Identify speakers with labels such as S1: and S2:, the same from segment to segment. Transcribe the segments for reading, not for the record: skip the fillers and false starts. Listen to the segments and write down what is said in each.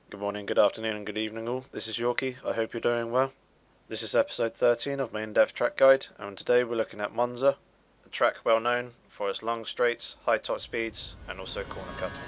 S1: Good morning, good afternoon and good evening all. This is Yorkie, I hope you're doing well. This is episode 13 of my in-depth track guide, and today we're looking at Monza, a track well known for its long straights, high top speeds and also corner cutting.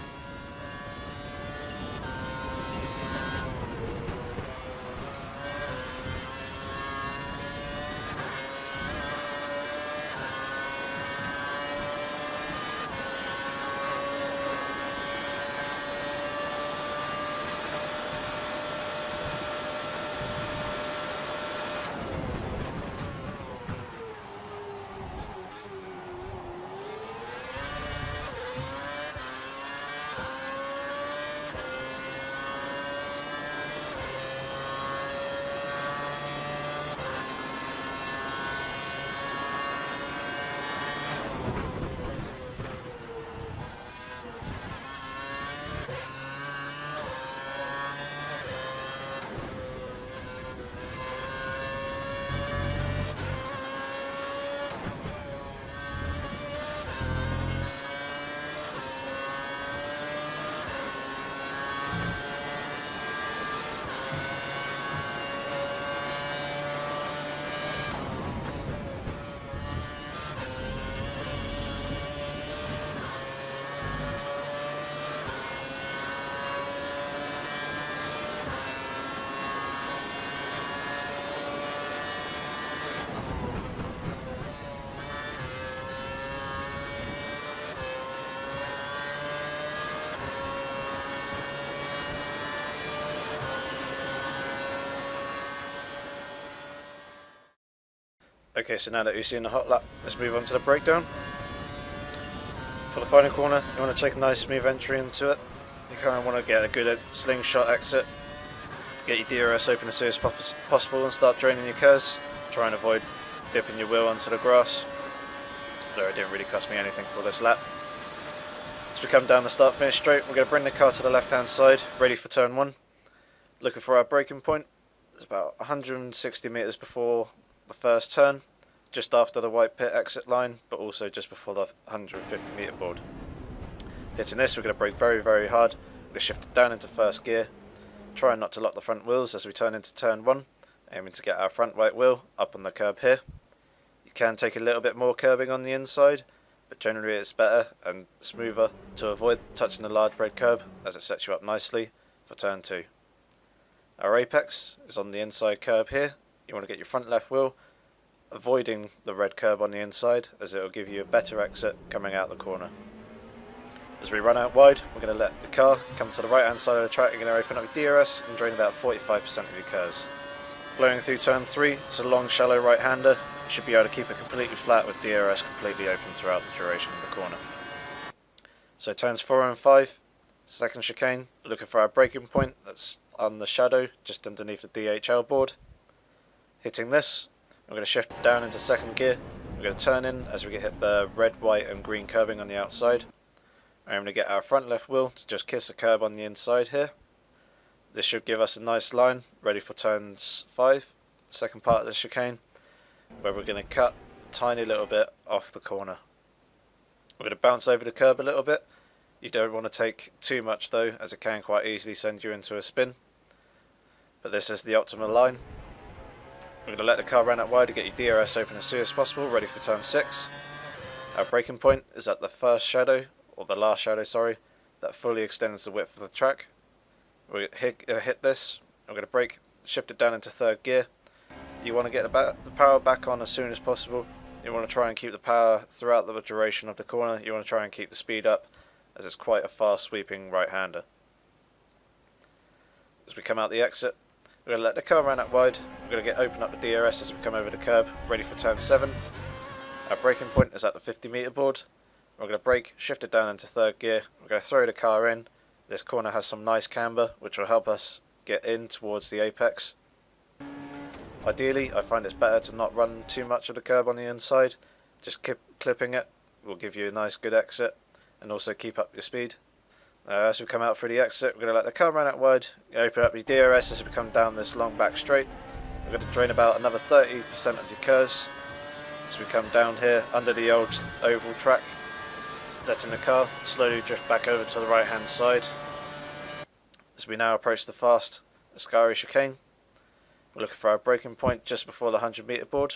S1: Okay, so now that you've seen the hot lap, let's move on to the breakdown. For the final corner, you want to take a nice smooth entry into it. You kind of want to get a good slingshot exit, get your DRS open as soon as possible and start draining your curves. Try and avoid dipping your wheel onto the grass, though it didn't really cost me anything for this lap. As we come down the start finish straight, we're going to bring the car to the left hand side, ready for turn 1. Looking for our braking point. It's about 160 metres before the first turn, just after the white pit exit line, but also just before the 150 metre board. Hitting this, we're going to brake very, very hard. We're going to shift it down into first gear, trying not to lock the front wheels as we turn into turn 1, aiming to get our front right wheel up on the curb here. You can take a little bit more curbing on the inside, but generally it's better and smoother to avoid touching the large red curb, as it sets you up nicely for turn 2. Our apex is on the inside curb here. You want to get your front left wheel avoiding the red curb on the inside, as it will give you a better exit coming out the corner. As we run out wide, we're going to let the car come to the right hand side of the track. You're going to open up your DRS and drain about 45% of your curves. Flowing through turn 3, it's a long shallow right hander. You should be able to keep it completely flat with DRS completely open throughout the duration of the corner. So turns 4 and 5, second chicane, looking for our braking point that's on the shadow just underneath the DHL board. Hitting this, we're going to shift down into second gear. We're going to turn in as we hit the red, white and green curbing on the outside. I'm going to get our front left wheel to just kiss the curb on the inside here. This should give us a nice line ready for turns 5, second part of the chicane, where we're going to cut a tiny little bit off the corner. We're going to bounce over the curb a little bit. You don't want to take too much though, as it can quite easily send you into a spin. But this is the optimal line. We're going to let the car run out wide to get your DRS open as soon as possible, ready for turn 6. Our braking point is at the first shadow, or the last shadow, sorry, that fully extends the width of the track. We're going to hit this, we're going to brake, shift it down into third gear. You want to get the power back on as soon as possible. You want to try and keep the power throughout the duration of the corner. You want to try and keep the speed up, as it's quite a fast sweeping right hander. As we come out the exit, we're going to let the car run out wide. We're going to open up the DRS as we come over the curb, ready for turn 7. Our braking point is at the 50 metre board. We're going to brake, shift it down into third gear. We're going to throw the car in. This corner has some nice camber, which will help us get in towards the apex. Ideally, I find it's better to not run too much of the curb on the inside. Just keep clipping it will give you a nice good exit and also keep up your speed. As we come out through the exit, we're going to let the car run out wide, open up your DRS as we come down this long back straight. We're going to drain about another 30% of your curves as we come down here under the old oval track, letting the car slowly drift back over to the right hand side. As we now approach the fast Ascari chicane, we're looking for our braking point just before the 100-metre board.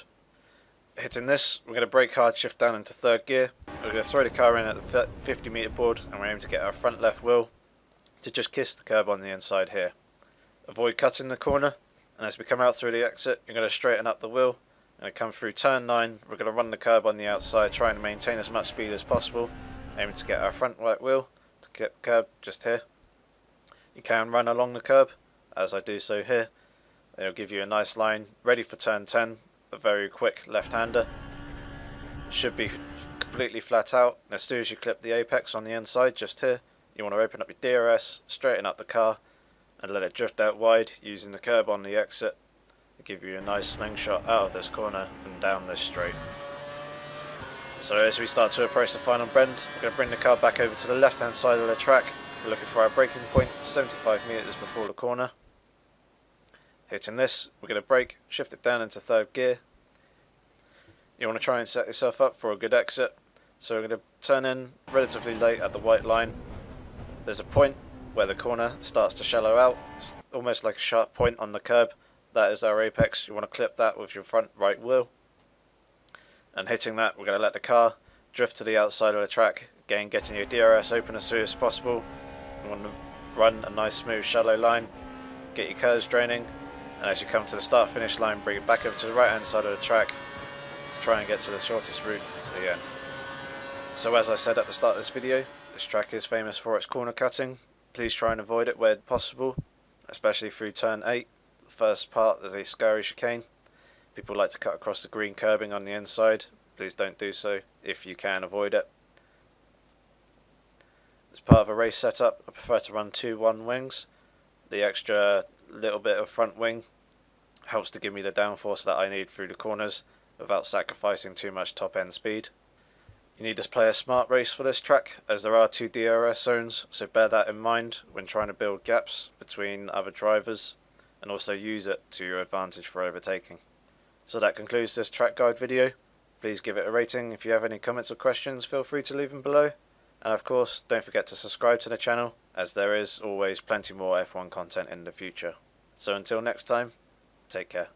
S1: Hitting this, we're going to brake hard, shift down into third gear. We're going to throw the car in at the 50-metre board, and we're aiming to get our front left wheel to just kiss the curb on the inside here. Avoid cutting the corner, and as we come out through the exit, you're going to straighten up the wheel. And come through turn 9, we're going to run the curb on the outside, trying to maintain as much speed as possible, aiming to get our front right wheel to get the curb just here. You can run along the curb, as I do so here. It'll give you a nice line, ready for turn 10. A very quick left-hander. Should be completely flat out, and as soon as you clip the apex on the inside just here, you want to open up your DRS, straighten up the car and let it drift out wide using the curb on the exit to give you a nice slingshot out of this corner and down this straight. So as we start to approach the final bend, we're going to bring the car back over to the left hand side of the track. We're looking for our braking point 75 metres before the corner. Hitting this, we're going to brake, shift it down into third gear. You want to try and set yourself up for a good exit. So we're going to turn in relatively late at the white line. There's a point where the corner starts to shallow out. It's almost like a sharp point on the curb. That is our apex. You want to clip that with your front right wheel. And hitting that, we're going to let the car drift to the outside of the track. Again, getting your DRS open as soon as possible. You want to run a nice smooth shallow line. Get your curves draining. And as you come to the start finish line, bring it back over to the right hand side of the track to try and get to the shortest route to the end. So as I said at the start of this video, this track is famous for its corner cutting. Please try and avoid it where possible, especially through turn 8, the first part of the Ascari chicane. People like to cut across the green curbing on the inside. Please don't do so if you can avoid it. As part of a race setup, I prefer to run 2-1 wings. The extra little bit of front wing helps to give me the downforce that I need through the corners without sacrificing too much top end speed. You need to play a smart race for this track, as there are 2 DRS zones, so bear that in mind when trying to build gaps between other drivers and also use it to your advantage for overtaking. So that concludes this track guide video. Please give it a rating. If you have any comments or questions, feel free to leave them below. And of course, don't forget to subscribe to the channel, as there is always plenty more F1 content in the future. So until next time, take care.